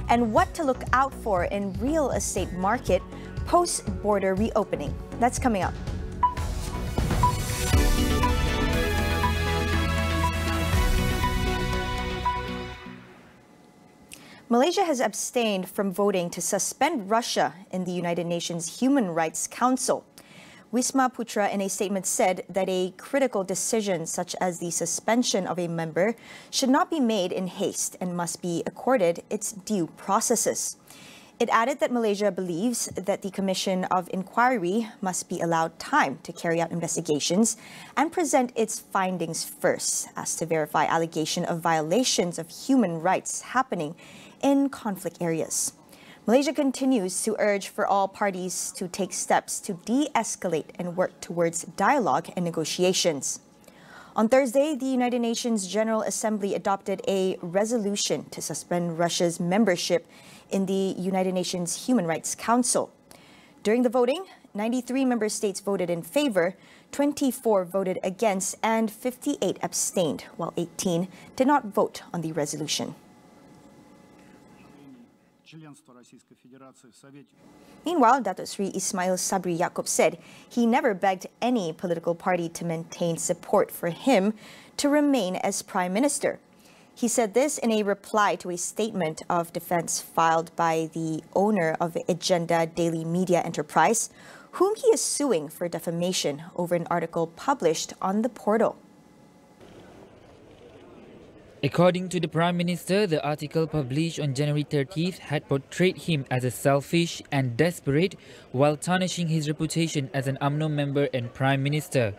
and what to look out for in real estate market post-border reopening. That's coming up. Malaysia has abstained from voting to suspend Russia in the United Nations Human Rights Council. Wisma Putra in a statement said that a critical decision such as the suspension of a member should not be made in haste and must be accorded its due processes. It added that Malaysia believes that the Commission of Inquiry must be allowed time to carry out investigations and present its findings first, as to verify allegation of violations of human rights happening in conflict areas. Malaysia continues to urge for all parties to take steps to de-escalate and work towards dialogue and negotiations. On Thursday, the United Nations General Assembly adopted a resolution to suspend Russia's membership in the United Nations Human Rights Council. During the voting, 93 member states voted in favor, 24 voted against, and 58 abstained, while 18 did not vote on the resolution. Meanwhile, Datuk Sri Ismail Sabri Yaakob said he never begged any political party to maintain support for him to remain as Prime Minister. He said this in a reply to a statement of defense filed by the owner of Agenda Daily Media Enterprise, whom he is suing for defamation over an article published on the portal. According to the Prime Minister, the article published on January 30th had portrayed him as a selfish and desperate while tarnishing his reputation as an UMNO member and Prime Minister.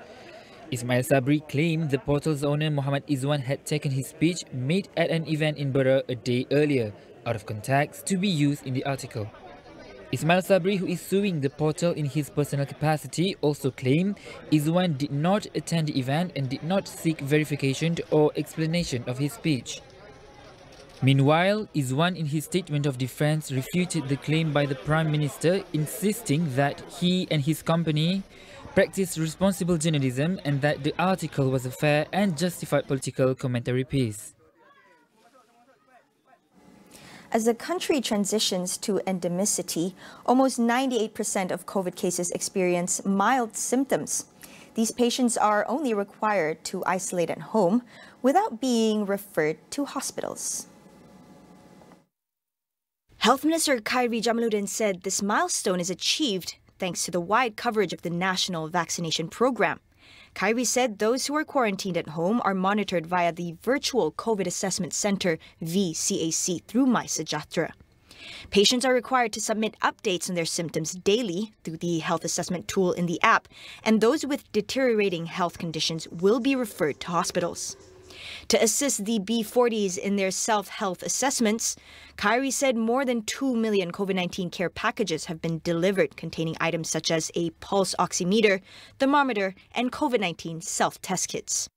Ismail Sabri claimed the portal's owner Muhammad Izwan had taken his speech made at an event in Bera a day earlier out of context to be used in the article. Ismail Sabri, who is suing the portal in his personal capacity, also claimed Izwan did not attend the event and did not seek verification or explanation of his speech. Meanwhile, Izwan in his statement of defense refuted the claim by the Prime Minister, insisting that he and his company practiced responsible journalism and that the article was a fair and justified political commentary piece. As the country transitions to endemicity, almost 98% of COVID cases experience mild symptoms. These patients are only required to isolate at home without being referred to hospitals. Health Minister Khairi Jamaluddin said this milestone is achieved thanks to the wide coverage of the national vaccination program. Khairi said those who are quarantined at home are monitored via the Virtual COVID Assessment Center VCAC through MySejahtera. Patients are required to submit updates on their symptoms daily through the health assessment tool in the app, and those with deteriorating health conditions will be referred to hospitals. To assist the B40s in their self-health assessments, Khairi said more than 2 million COVID-19 care packages have been delivered containing items such as a pulse oximeter, thermometer, and COVID-19 self-test kits.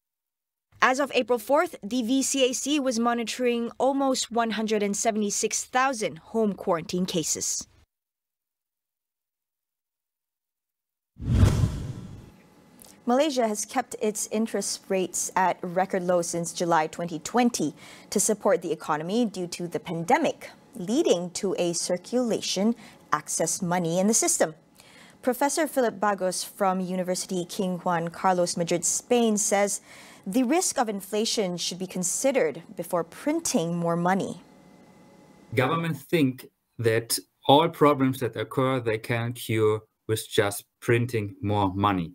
As of April 4th, the VCAC was monitoring almost 176,000 home quarantine cases. Malaysia has kept its interest rates at record low since July 2020 to support the economy due to the pandemic, leading to a circulation excess money in the system. Professor Philip Bagos from University King Juan Carlos Madrid, Spain, says the risk of inflation should be considered before printing more money. Governments think that all problems that occur, they can cure with just printing more money.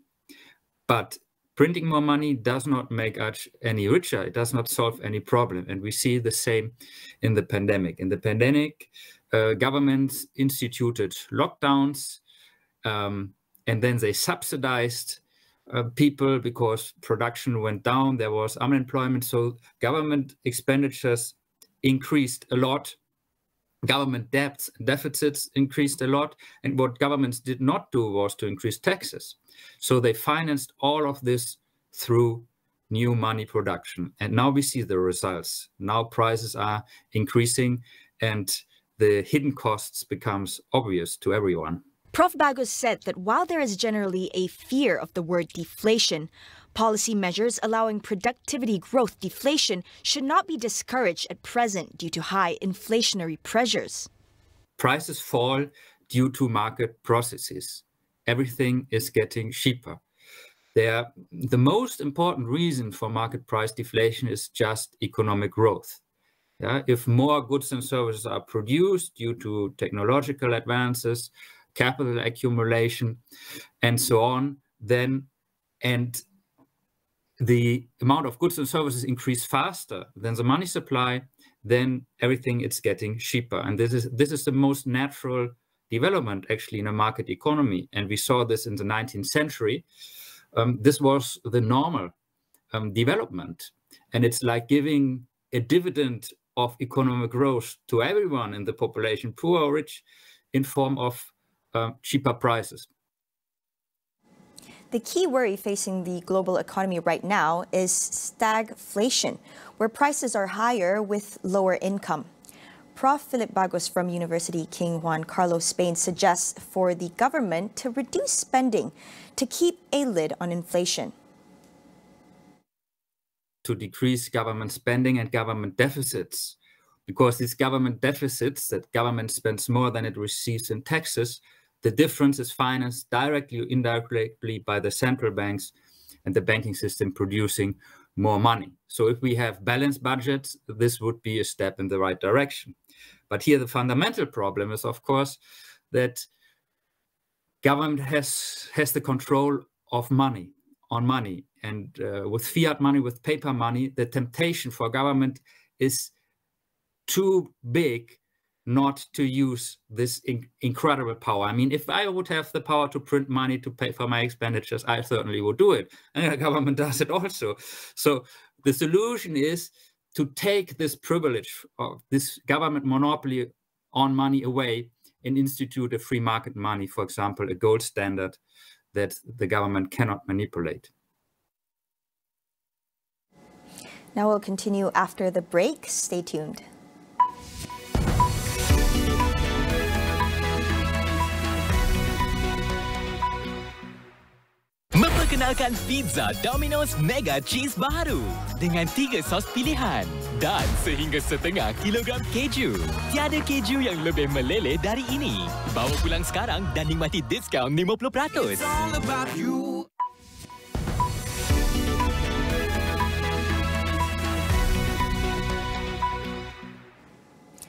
But printing more money does not make us any richer. It does not solve any problem. And we see the same in the pandemic. In the pandemic, governments instituted lockdowns, and then they subsidized people because production went down. There was unemployment. So government expenditures increased a lot. Government debts, deficits increased a lot. And what governments did not do was to increase taxes. So they financed all of this through new money production. And now we see the results. Now prices are increasing and the hidden costs becomes obvious to everyone. Prof. Bagos said that while there is generally a fear of the word deflation, Policy measures allowing productivity growth deflation should not be discouraged at present due to high inflationary pressures. Prices fall due to market processes. Everything is getting cheaper. The most important reason for market price deflation is just economic growth. Yeah? If more goods and services are produced due to technological advances, capital accumulation, and so on, and the amount of goods and services increase faster than the money supply, then everything is getting cheaper. And this is the most natural development actually in a market economy. And we saw this in the 19th century. This was the normal development. And it's like giving a dividend of economic growth to everyone in the population, poor or rich, in form of cheaper prices. The key worry facing the global economy right now is stagflation, where prices are higher with lower income. Prof. Philip Bagos from University King Juan Carlos, Spain, suggests for the government to reduce spending to keep a lid on inflation. To decrease government spending and government deficits, because these government deficits, that government spends more than it receives in taxes, the difference is financed directly or indirectly by the central banks and the banking system producing more money. So if we have balanced budgets, this would be a step in the right direction. But here the fundamental problem is, of course, that government has the control of money, on money. And with fiat money, with paper money, the temptation for government is too big not to use this incredible power. I mean, if I would have the power to print money to pay for my expenditures, I certainly would do it. And the government does it also. So the solution is to take this privilege of this government monopoly on money away and institute a free market money, for example, a gold standard that the government cannot manipulate. Now we'll continue after the break. Stay tuned. Memperkenalkan pizza Domino's Mega Cheese baru dengan 3 sos pilihan dan sehingga setengah kilogram keju. Tiada keju yang lebih meleleh dari ini. Bawa pulang sekarang dan nikmati diskaun 50%. It's all about you.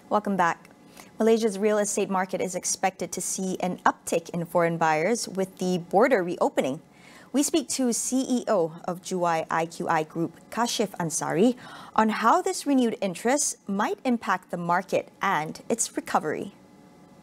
Welcome back. Malaysia's real estate market is expected to see an uptick in foreign buyers with the border reopening. We speak to CEO of Juwai IQI Group, Kashif Ansari, on how this renewed interest might impact the market and its recovery.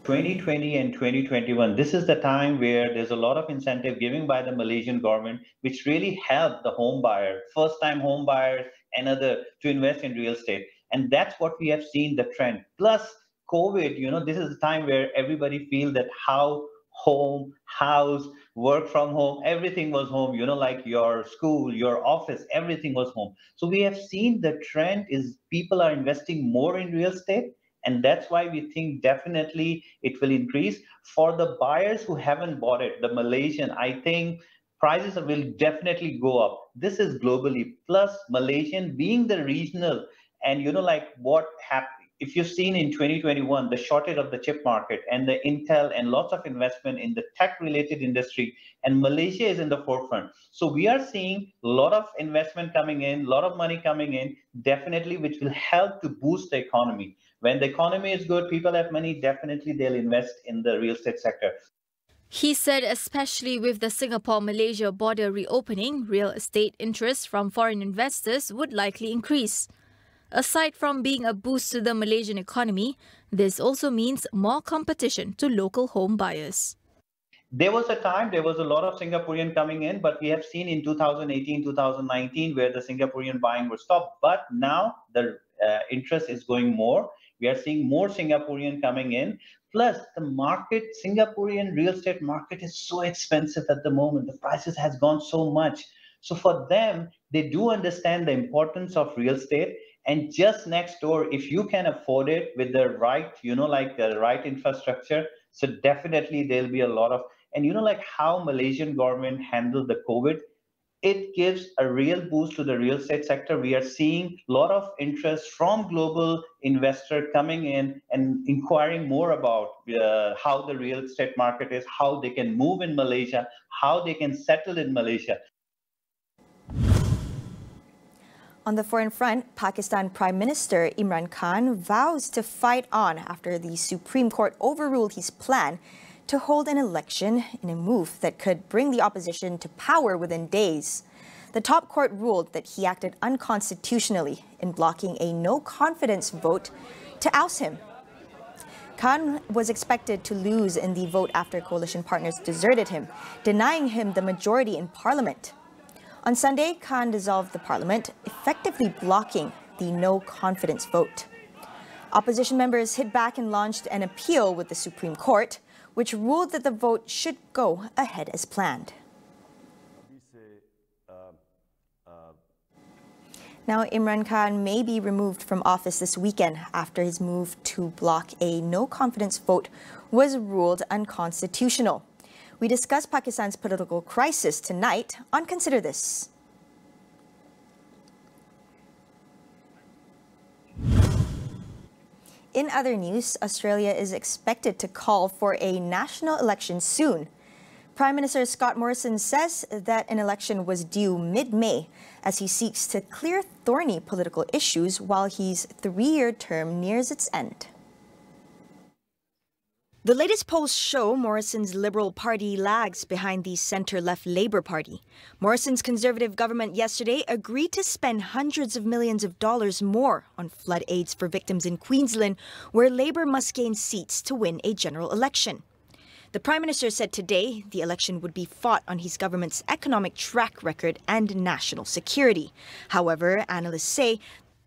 2020 and 2021, this is the time where there's a lot of incentive given by the Malaysian government, which really helped the home buyer, first-time home buyers and other to invest in real estate. And that's what we have seen the trend. Plus COVID, this is the time where everybody feels that how home, house, work from home, everything was home, like your school, your office, everything was home. So we have seen the trend is people are investing more in real estate. And that's why we think definitely it will increase. For the buyers who haven't bought it, the Malaysian, I think prices will definitely go up. This is globally. Plus Malaysian being the regional, and like what happened, if you've seen in 2021, the shortage of the chip market and the Intel and lots of investment in the tech related industry, and Malaysia is in the forefront. So we are seeing a lot of investment coming in, a lot of money coming in, definitely, which will help to boost the economy. When the economy is good, people have money, definitely they'll invest in the real estate sector. He said especially with the Singapore-Malaysia border reopening, real estate interest from foreign investors would likely increase. Aside from being a boost to the Malaysian economy, this also means more competition to local home buyers. There was a time, there was a lot of Singaporean coming in, but we have seen in 2018, 2019, where the Singaporean buying was stopped. But now the interest is going more. We are seeing more Singaporean coming in. Plus the market, Singaporean real estate market is so expensive at the moment. The prices has gone so much. So for them, they do understand the importance of real estate. And just next door, if you can afford it with the right, like the right infrastructure, so definitely there'll be a lot of, and like how Malaysian government handled the COVID, it gives a real boost to the real estate sector. We are seeing a lot of interest from global investors coming in and inquiring more about how the real estate market is, how they can move in Malaysia, how they can settle in Malaysia. On the foreign front, Pakistan Prime Minister Imran Khan vows to fight on after the Supreme Court overruled his plan to hold an election in a move that could bring the opposition to power within days. The top court ruled that he acted unconstitutionally in blocking a no-confidence vote to oust him. Khan was expected to lose in the vote after coalition partners deserted him, denying him the majority in parliament. On Sunday, Khan dissolved the parliament, effectively blocking the no-confidence vote. Opposition members hit back and launched an appeal with the Supreme Court, which ruled that the vote should go ahead as planned. Now, Imran Khan may be removed from office this weekend after his move to block a no-confidence vote was ruled unconstitutional. We discuss Pakistan's political crisis tonight on Consider This. In other news, Australia is expected to call for a national election soon. Prime Minister Scott Morrison says that an election was due mid-May as he seeks to clear thorny political issues while his three-year term nears its end. The latest polls show Morrison's Liberal Party lags behind the centre-left Labour Party. Morrison's Conservative government yesterday agreed to spend hundreds of millions of dollars more on flood aids for victims in Queensland, where Labour must gain seats to win a general election. The Prime Minister said today the election would be fought on his government's economic track record and national security. However, analysts say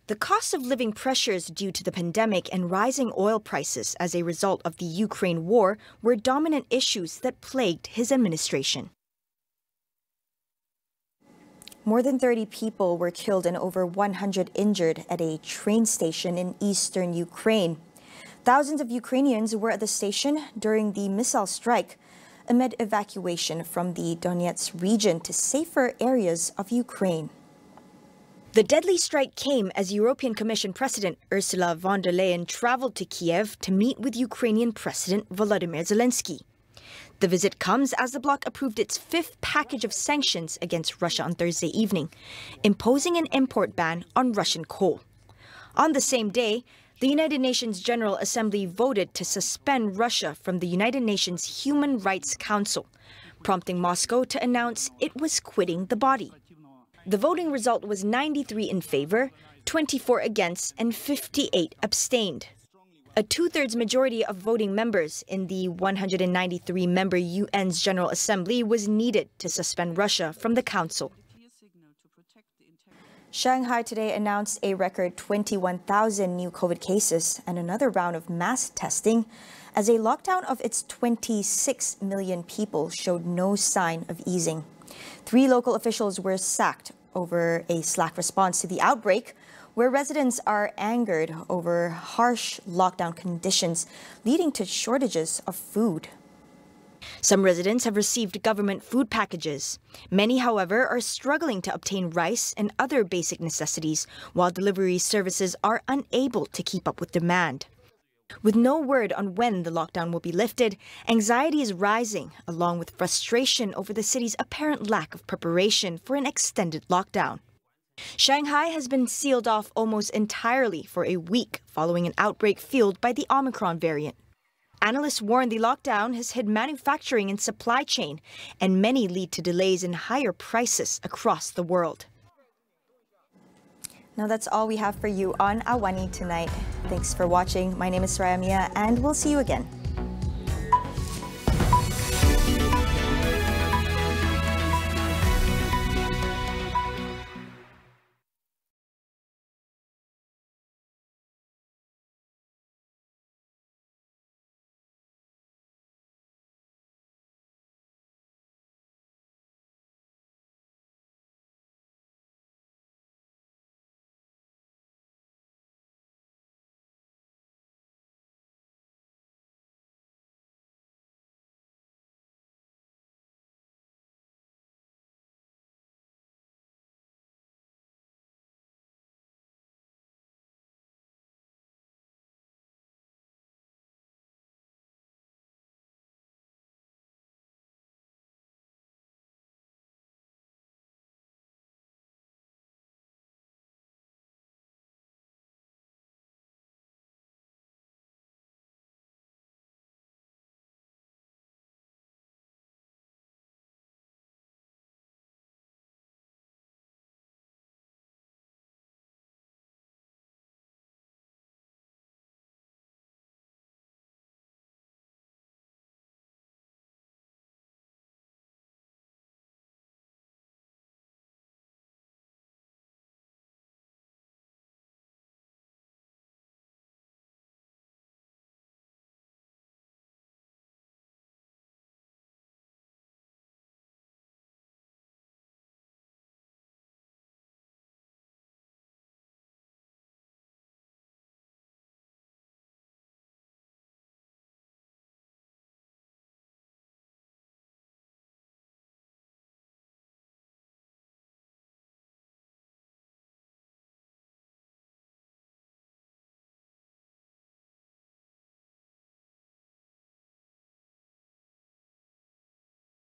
the cost of living pressures due to the pandemic and rising oil prices as a result of the Ukraine war were dominant issues that plagued his administration. More than 30 people were killed and over 100 injured at a train station in eastern Ukraine. Thousands of Ukrainians were at the station during the missile strike amid evacuation from the Donetsk region to safer areas of Ukraine. The deadly strike came as European Commission President Ursula von der Leyen traveled to Kiev to meet with Ukrainian President Volodymyr Zelensky. The visit comes as the bloc approved its fifth package of sanctions against Russia on Thursday evening, imposing an import ban on Russian coal. On the same day, the United Nations General Assembly voted to suspend Russia from the United Nations Human Rights Council, prompting Moscow to announce it was quitting the body. The voting result was 93 in favor, 24 against, and 58 abstained. A two-thirds majority of voting members in the 193-member UN's General Assembly was needed to suspend Russia from the council. Shanghai today announced a record 21,000 new COVID cases and another round of mass testing as a lockdown of its 26 million people showed no sign of easing. 3 local officials were sacked over a slack response to the outbreak, where residents are angered over harsh lockdown conditions, leading to shortages of food. Some residents have received government food packages. Many, however, are struggling to obtain rice and other basic necessities, while delivery services are unable to keep up with demand. With no word on when the lockdown will be lifted, anxiety is rising, along with frustration over the city's apparent lack of preparation for an extended lockdown. Shanghai has been sealed off almost entirely for a week following an outbreak fueled by the Omicron variant. Analysts warn the lockdown has hit manufacturing and supply chain, and many lead to delays in higher prices across the world. Now that's all we have for you on AWANI tonight. Thanks for watching. My name is Saraya Mia, and we'll see you again.